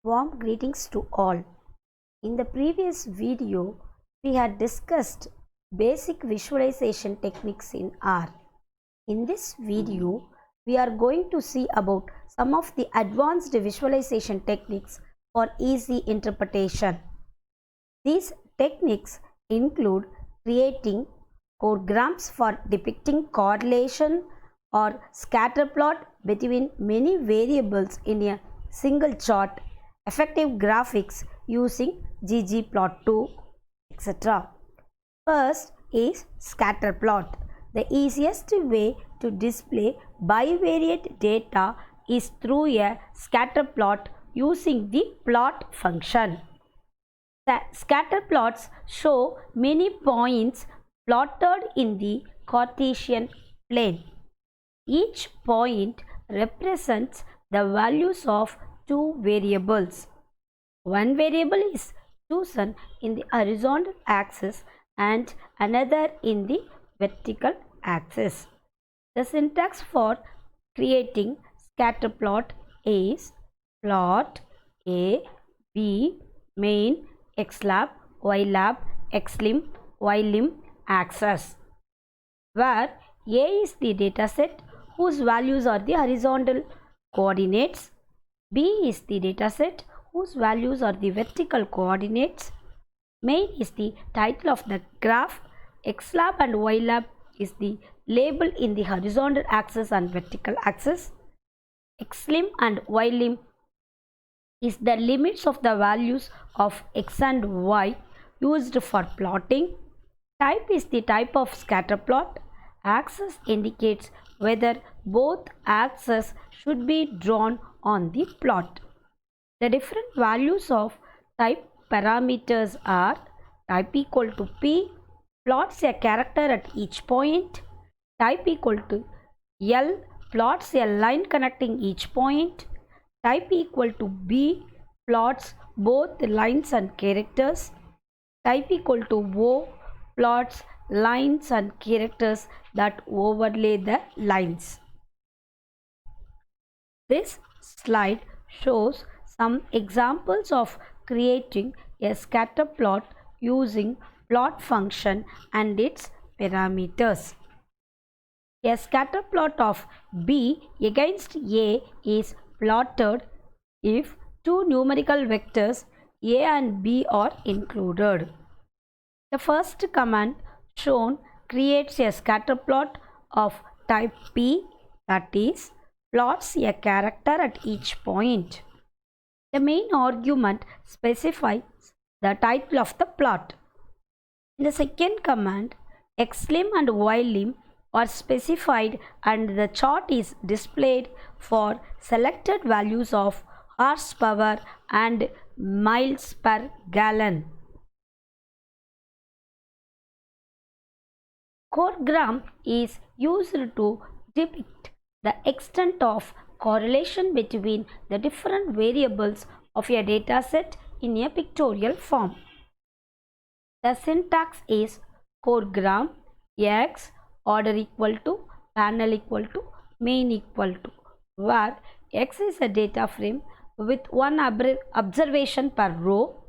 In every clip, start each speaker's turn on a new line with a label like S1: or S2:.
S1: Warm greetings to all. In the previous video, we had discussed basic visualization techniques in R. In this video, we are going to see about some of the advanced visualization techniques for easy interpretation. These techniques include creating choreograms for depicting correlation or scatter plot between many variables in a single chart, effective graphics using ggplot2, etc. First is scatter plot. The easiest way to display bivariate data is through a scatter plot using the plot function. The scatter plots show many points plotted in the Cartesian plane. Each point represents the values of two variables. One variable is chosen in the horizontal axis and another in the vertical axis. The syntax for creating scatter plot is plot A, B, main, xlab, ylab, xlim, ylim axis, where A is the dataset whose values are the horizontal coordinates, B is the dataset whose values are the vertical coordinates, main is the title of the graph, xlab and ylab is the label in the horizontal axis and vertical axis, xlim and ylim is the limits of the values of x and y used for plotting. Type is the type of scatter plot. Axis indicates whether both axes should be drawn on the plot. The different values of type parameters are type equal to p, plots a character at each point, type equal to L, plots a line connecting each point, type equal to B, plots both lines and characters, type equal to O, plots lines and characters that overlay the lines. This slide shows some examples of creating a scatter plot using plot function and its parameters. A scatter plot of B against A is plotted if two numerical vectors A and B are included. The first command shown creates a scatter plot of type P, that is, plots a character at each point. The main argument specifies the title of the plot. In the second command, xlim and ylim are specified and the chart is displayed for selected values of horsepower and miles per gallon. Choreogram is used to depict the extent of correlation between the different variables of a dataset in a pictorial form. The syntax is choreogram x order equal to panel equal to main equal to, where x is a data frame with one observation per row.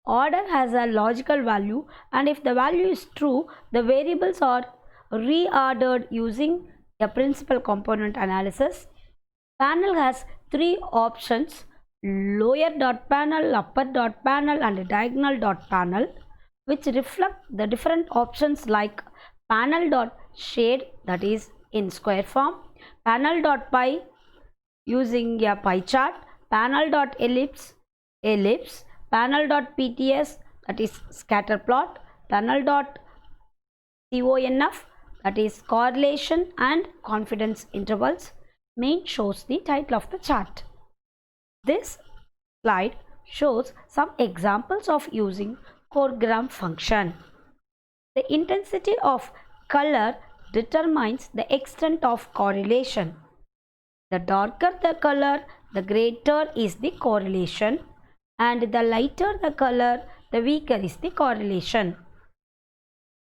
S1: Order has a logical value, and if the value is true, the variables are reordered using a principal component analysis. Panel has three options: lower dot panel, upper dot panel and diagonal dot panel, which reflect the different options like panel dot shade, that is in square form, panel dot pie using a pie chart, panel dot ellipse, panel dot pts, that is scatter plot, panel dot conf, that is correlation and confidence intervals. Main shows the title of the chart. This slide shows some examples of using choreogram function. The intensity of color determines the extent of correlation. The darker the color, the greater is the correlation, and the lighter the color, the weaker is the correlation.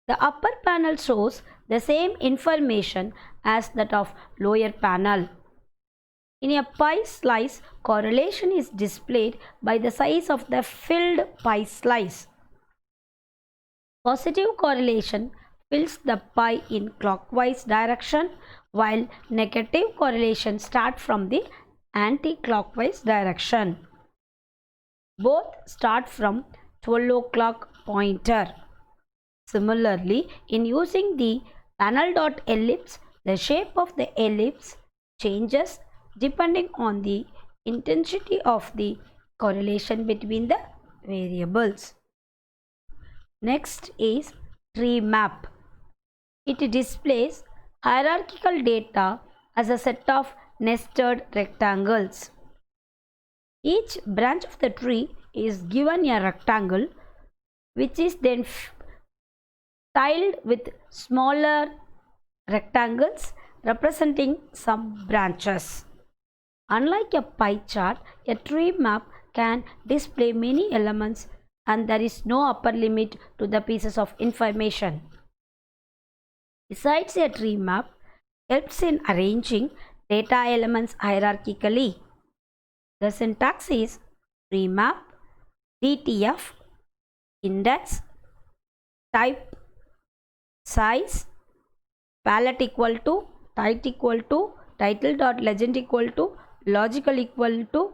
S1: The upper panel shows the same information as that of lower panel. In a pie slice, correlation is displayed by the size of the filled pie slice. Positive correlation fills the pie in clockwise direction, while negative correlation starts from the anti-clockwise direction. Both start from 12 o'clock pointer. Similarly, in using the panel dot ellipse, the shape of the ellipse changes depending on the intensity of the correlation between the variables. Next is tree map. It displays hierarchical data as a set of nested rectangles. Each branch of the tree is given a rectangle which is then tiled with smaller rectangles representing some branches. Unlike a pie chart, a tree map can display many elements and there is no upper limit to the pieces of information. Besides, a tree map helps in arranging data elements hierarchically. The syntax is tree map, DTF, index, type, size, palette equal to, title dot legend equal to, logical equal to,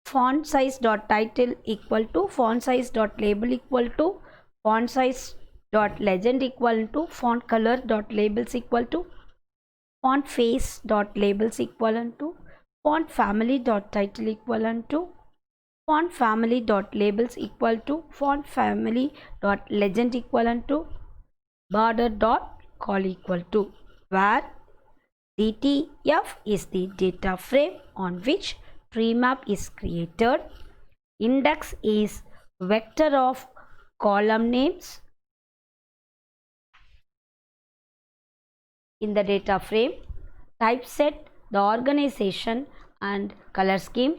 S1: font size dot title equal to, font size dot label equal to, font size dot legend equal to, font color dot labels equal to, font face dot labels equivalent to, font family dot title equivalent to, font family dot labels equal to, font family dot legend equivalent to, border dot call equal to, where DTF is the data frame on which tree map is created. Index is vector of column names in the data frame. Typeset, the organization and color scheme.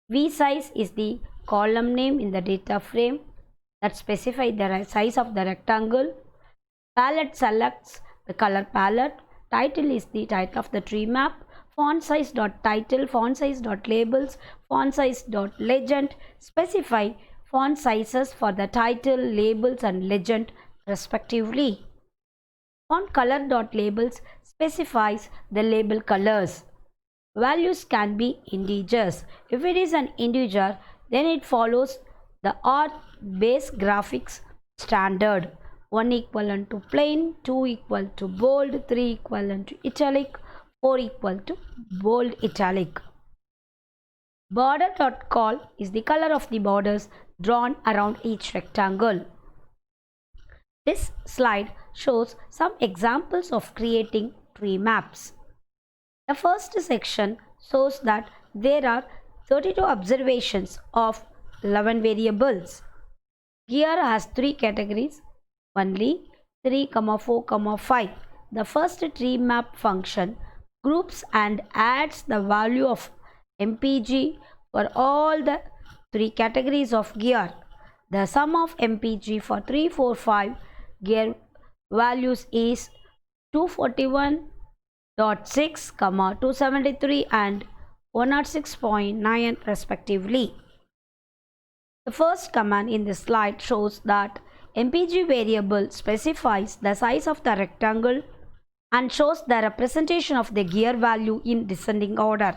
S1: V size is the column name in the data frame that specifies the size of the rectangle. Palette selects the color palette. Title is the title of the tree map. Font size dot title, font size dot labels, font size dot legend specify font sizes for the title, labels and legend respectively. Font color dot labels specifies the label colors. Values can be integers. If it is an integer, then it follows the art base graphics standard. 1 equivalent to plain, 2 equal to bold, 3 equivalent to italic, 4 equal to bold italic. Border dot call is the color of the borders drawn around each rectangle. This slide shows some examples of creating tree maps. The first section shows that there are 32 observations of 11 variables. Gear has 3 categories, only 3, 4, 5. The first tree map function groups and adds the value of MPG for all the 3 categories of gear. The sum of MPG for 3, 4, 5 gear values is 241.6, 273 and 106.9 respectively. The first command in this slide shows that MPG variable specifies the size of the rectangle and shows the representation of the gear value in descending order.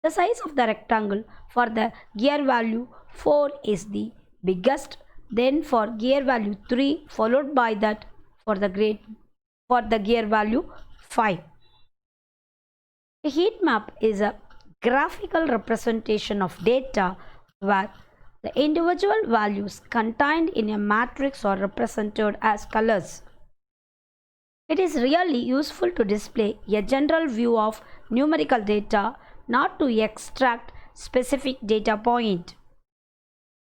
S1: The size of the rectangle for the gear value 4 is the biggest, then for gear value 3, followed by that for the gear value 5. A heat map is a graphical representation of data where the individual values contained in a matrix are represented as colors. It is really useful to display a general view of numerical data, not to extract specific data point.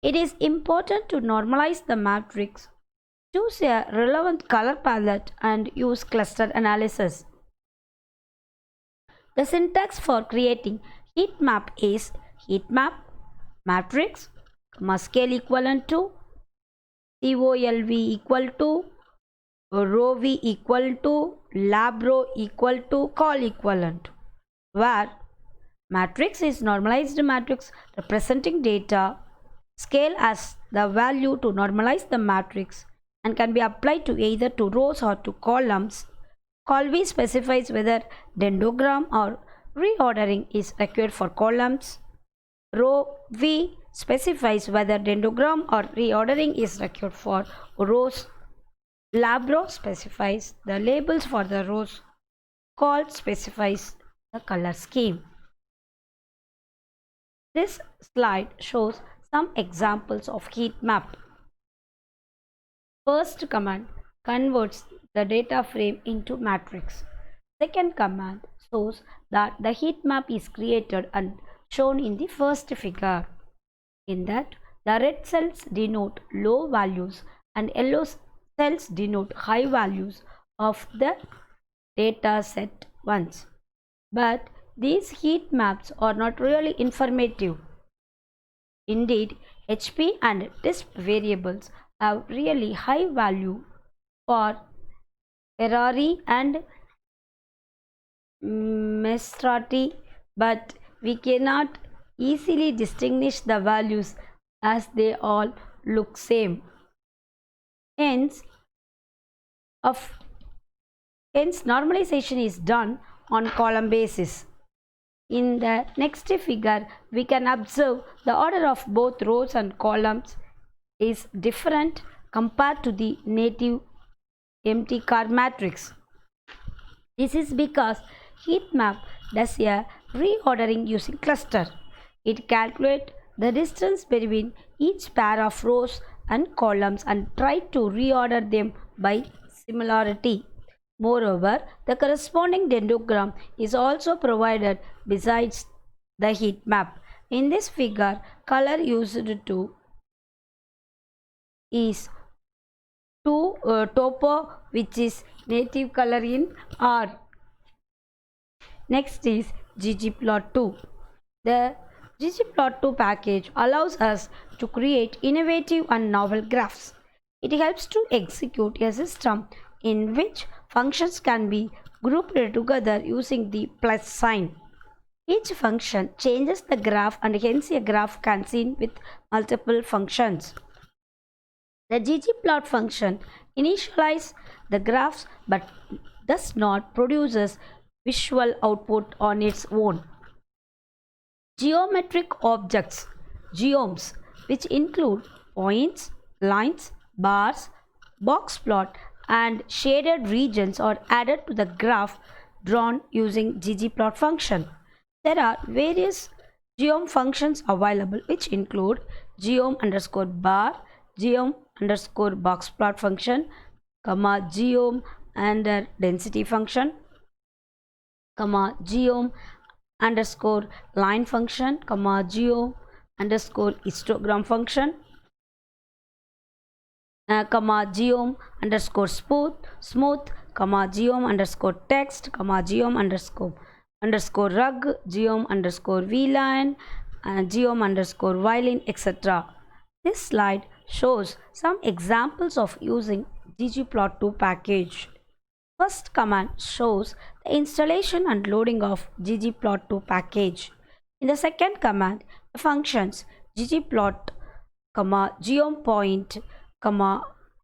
S1: It is important to normalize the matrix, choose a relevant color palette and use cluster analysis. The syntax for creating heat map is heat map, matrix, scale equivalent to, COLV equal to, row V equal to, lab row equal to, call equivalent. where matrix is normalized matrix representing data. Scale as the value to normalize the matrix and can be applied to either to rows or to columns. Call V specifies whether dendrogram or reordering is required for columns. Row V specifies whether dendrogram or reordering is required for rows. Labrow specifies the labels for the rows. Call specifies the color scheme. This slide shows some examples of heat map. First command converts the data frame into matrix. Second command shows that the heat map is created and shown in the first figure. In that, the red cells denote low values and yellow cells denote high values of the data set ones. But these heat maps are not really informative. Indeed, HP and disk variables have really high value for Ferrari and Maserati, but we cannot easily distinguish the values as they all look same. Hence, normalization is done on column basis. In the next figure, we can observe the order of both rows and columns is different compared to the native empty car matrix. This is because heat map does a reordering using cluster. It calculates the distance between each pair of rows and columns and try to reorder them by similarity. Moreover, the corresponding dendrogram is also provided besides the heat map. In this figure, color used to is topo, which is native color in R. Next is ggplot2. The ggplot2 package allows us to create innovative and novel graphs. It helps to execute a system in which functions can be grouped together using the plus sign. Each function changes the graph and hence a graph can be seen with multiple functions. The ggplot function initializes the graphs but does not produce visual output on its own. Geometric objects, geoms, which include points, lines, bars, box plot, and shaded regions are added to the graph drawn using ggplot function. There are various geom functions available which include geom underscore bar, geom underscore box plot function, geom under density function, geom underscore line function, geom underscore histogram function, geom underscore smooth, geom underscore text, geom underscore rug, geom underscore vline, geom underscore violin, etc. This slide shows some examples of using ggplot2 package. First command shows the installation and loading of ggplot2 package. In the second command, the functions ggplot, geompoint,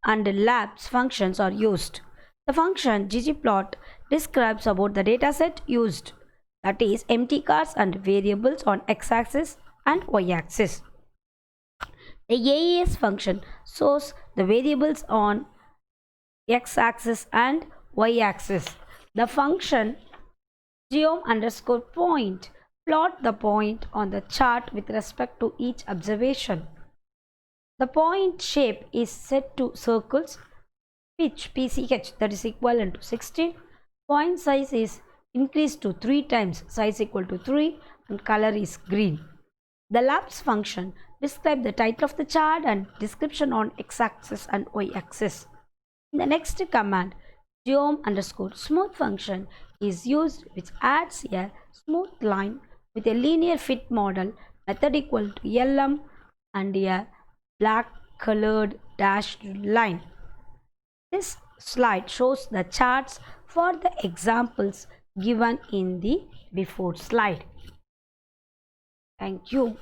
S1: and labs functions are used. The function ggplot describes about the dataset used, that is empty cars and variables on x-axis and y-axis. The AES function shows the variables on x-axis and y-axis. The function geom underscore point plot the point on the chart with respect to each observation. The point shape is set to circles, pitch PCH, that is equivalent to 16. Point size is increased to 3 times size equal to 3 and color is green. The labs function describes the title of the chart and description on x-axis and y-axis. In the next command, geom underscore smooth function is used, which adds a smooth line with a linear fit model method equal to lm and a black colored dashed line. This slide shows the charts for the examples given in the before slide. Thank you.